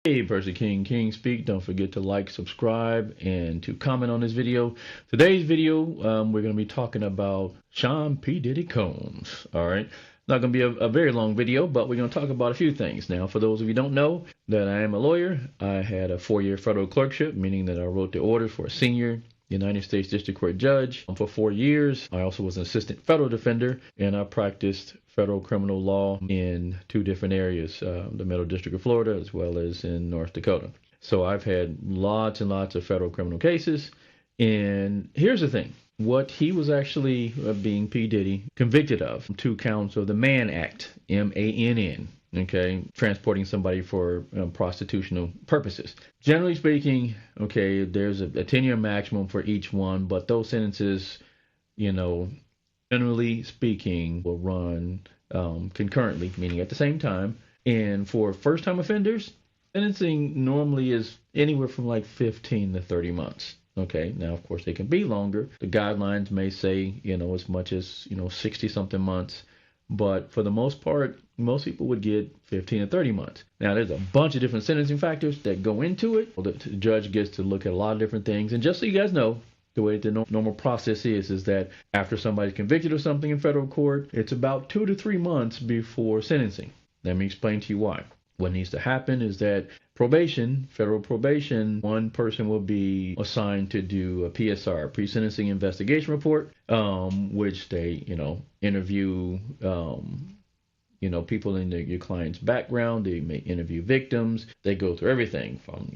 Hey, Percy King Speak. Don't forget to like, subscribe, and to comment on this video. Today's video, we're going to be talking about Sean P. Diddy Combs. All right. Not going to be a very long video, but we're going to talk about a few things. Now, for those of you who don't know that I am a lawyer, I had a 4-year federal clerkship, meaning that I wrote the orders for a senior United States District Court judge for 4 years. I also was an assistant federal defender, and I practiced federal criminal law in 2 different areas, the Middle District of Florida as well as in North Dakota. So I've had lots and lots of federal criminal cases. And here's the thing. What he was actually being P. Diddy convicted of, 2 counts of the Mann Act, M-A-N-N. Okay, transporting somebody for prostitutional purposes. Generally speaking, okay, there's a 10-year maximum for each one, but those sentences, generally speaking, will run concurrently, meaning at the same time. And for first-time offenders, sentencing normally is anywhere from like 15 to 30 months. Okay, now of course they can be longer. The guidelines may say, as much as 60-something months. But for the most part, most people would get 15 to 30 months. Now, there's a bunch of different sentencing factors that go into it. The judge gets to look at a lot of different things. And just so you guys know, the way the normal process is that after somebody's convicted of something in federal court, it's about 2 to 3 months before sentencing. Let me explain to you why. What needs to happen is that probation, federal probation, one person will be assigned to do a PSR, pre-sentencing investigation report, which they, interview, people in your client's background. They may interview victims. They go through everything from,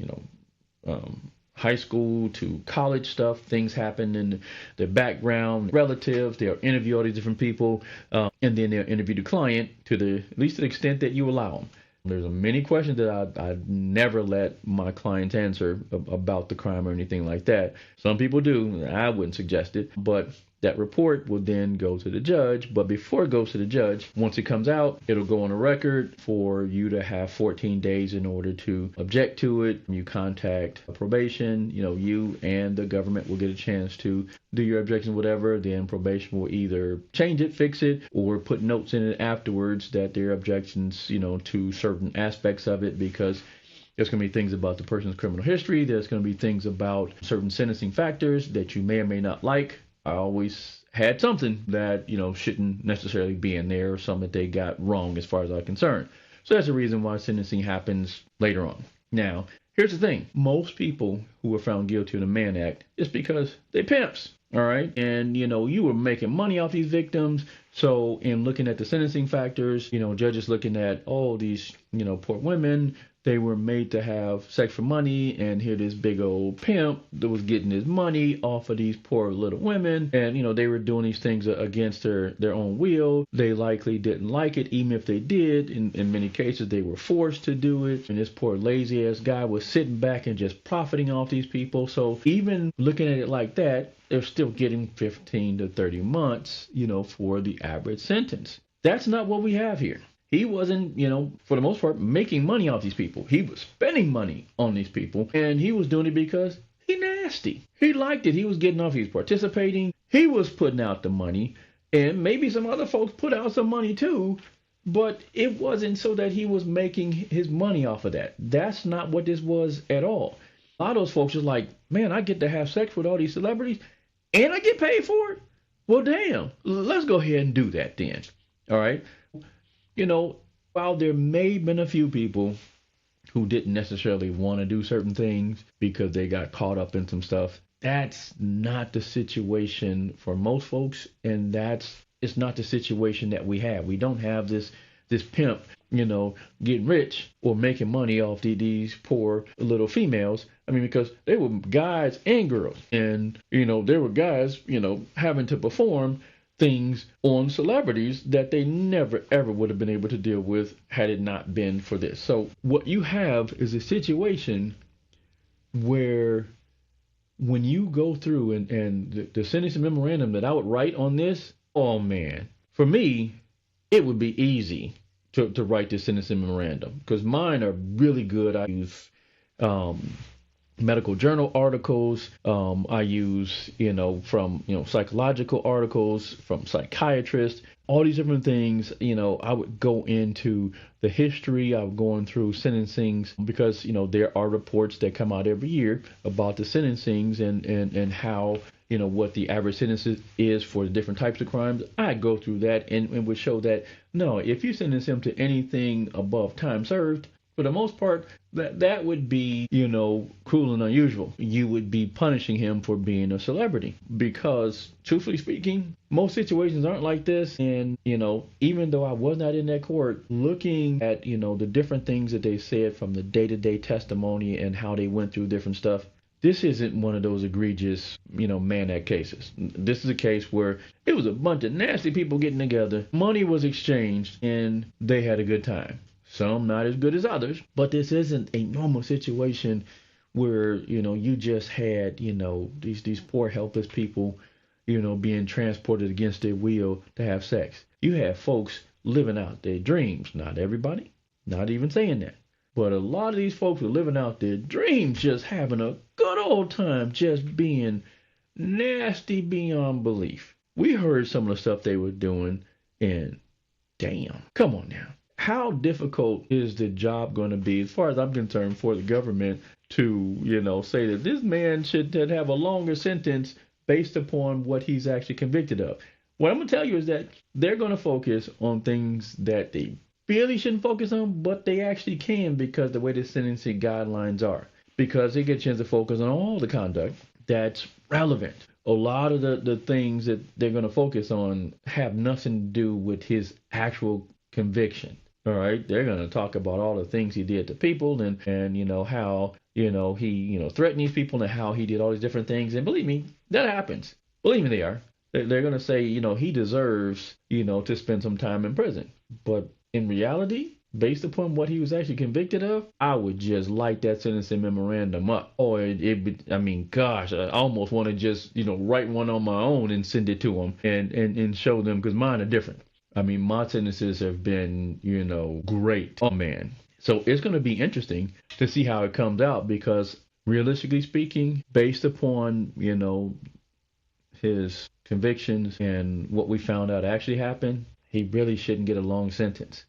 high school to college stuff. Things happen in their background, relatives. They'll interview all these different people, and then they'll interview the client at least to the extent that you allow them. There's many questions that I never let my clients answer about the crime or anything like that. Some people do. I wouldn't suggest it. But that report will then go to the judge. But before it goes to the judge, once it comes out, it'll go on a record for you to have 14 days in order to object to it. You contact probation. You and the government will get a chance to do your objection, whatever. Then probation will either change it, fix it, or put notes in it afterwards that their objections, to certain aspects of it, because there's going to be things about the person's criminal history. There's going to be things about certain sentencing factors that you may or may not like. I always had something that, shouldn't necessarily be in there, or something that they got wrong as far as I'm concerned. So that's the reason why sentencing happens later on. Now, here's the thing. Most people who are found guilty of the Mann Act is because they pimps. All right. And, you were making money off these victims. So in looking at the sentencing factors, judges looking at, these, poor women, they were made to have sex for money. And here this big old pimp that was getting his money off of these poor little women. And, they were doing these things against their own will. They likely didn't like it, even if they did. In many cases, they were forced to do it. And this poor lazy ass guy was sitting back and just profiting off these people. So even looking at it like that, they're still getting 15 to 30 months, for the average sentence. That's not what we have here. He wasn't, for the most part, making money off these people. He was spending money on these people, and he was doing it because he nasty. He liked it. He was getting off. He was participating. He was putting out the money, and maybe some other folks put out some money too, but it wasn't so that he was making his money off of that. That's not what this was at all. A lot of those folks are like, man, I get to have sex with all these celebrities, and I get paid for it? Well, damn, let's go ahead and do that then. All right. While there may have been a few people who didn't necessarily want to do certain things because they got caught up in some stuff, that's not the situation for most folks. And it's not the situation that we have. We don't have this pimp, getting rich or making money off these poor little females. I mean, because they were guys and girls, and, there were guys, having to perform things on celebrities that they never, ever would have been able to deal with had it not been for this. So what you have is a situation where when you go through and the sentencing memorandum that I would write on this, oh man, for me, it would be easy to write this sentencing memorandum, because mine are really good. I use medical journal articles. I use, from, psychological articles from psychiatrists, all these different things. I would go into the history. I would go through sentencings because, there are reports that come out every year about the sentencings and how, what the average sentence is for the different types of crimes. I go through that and would show that, no, if you sentence him to anything above time served, for the most part, that would be, cruel and unusual. You would be punishing him for being a celebrity because, truthfully speaking, most situations aren't like this. And, even though I was not in that court, looking at, the different things that they said from the day-to-day testimony and how they went through different stuff, this isn't one of those egregious, Mann Act cases. This is a case where it was a bunch of nasty people getting together, money was exchanged, and they had a good time. Some not as good as others, but this isn't a normal situation where, you just had, these poor helpless people, being transported against their will to have sex. You have folks living out their dreams. Not everybody, not even saying that. But a lot of these folks are living out their dreams, just having a good old time, just being nasty beyond belief. We heard some of the stuff they were doing, and damn, come on now. How difficult is the job going to be, as far as I'm concerned, for the government to, say that this man should have a longer sentence based upon what he's actually convicted of? What I'm going to tell you is that they're going to focus on things that they really shouldn't focus on, but they actually can because the way the sentencing guidelines are. Because they get a chance to focus on all the conduct that's relevant. A lot of the things that they're going to focus on have nothing to do with his actual conviction. All right, they're going to talk about all the things he did to people and how, he, threatened these people and how he did all these different things. And believe me, that happens. Believe me, they are. They're going to say, he deserves, to spend some time in prison. But in reality, based upon what he was actually convicted of, I would just light that sentencing memorandum up. Or gosh, I almost want to just, write one on my own and send it to them and show them, because mine are different. My sentences have been, great. Oh, man. So it's going to be interesting to see how it comes out because, realistically speaking, based upon, his convictions and what we found out actually happened, he really shouldn't get a long sentence.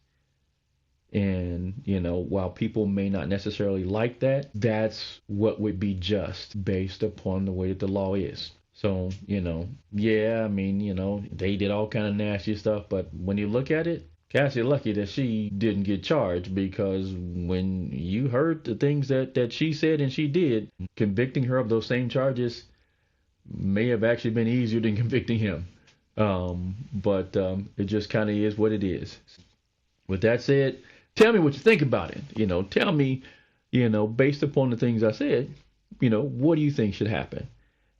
And, while people may not necessarily like that, that's what would be just based upon the way that the law is. So, they did all kind of nasty stuff, but when you look at it, Cassie lucky that she didn't get charged, because when you heard the things that she said and she did, convicting her of those same charges may have actually been easier than convicting him. But it just kind of is what it is. With that said, tell me what you think about it. Tell me, based upon the things I said, what do you think should happen?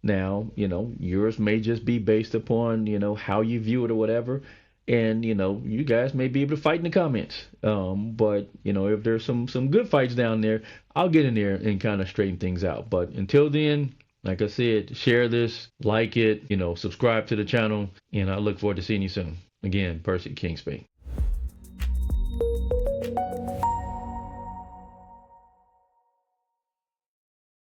Now, yours may just be based upon, how you view it or whatever. And, you guys may be able to fight in the comments. But, if there's some good fights down there, I'll get in there and kind of straighten things out. But until then, like I said, share this, like it, subscribe to the channel, and I look forward to seeing you soon. Again, Percy King speak.